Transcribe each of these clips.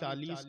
40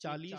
40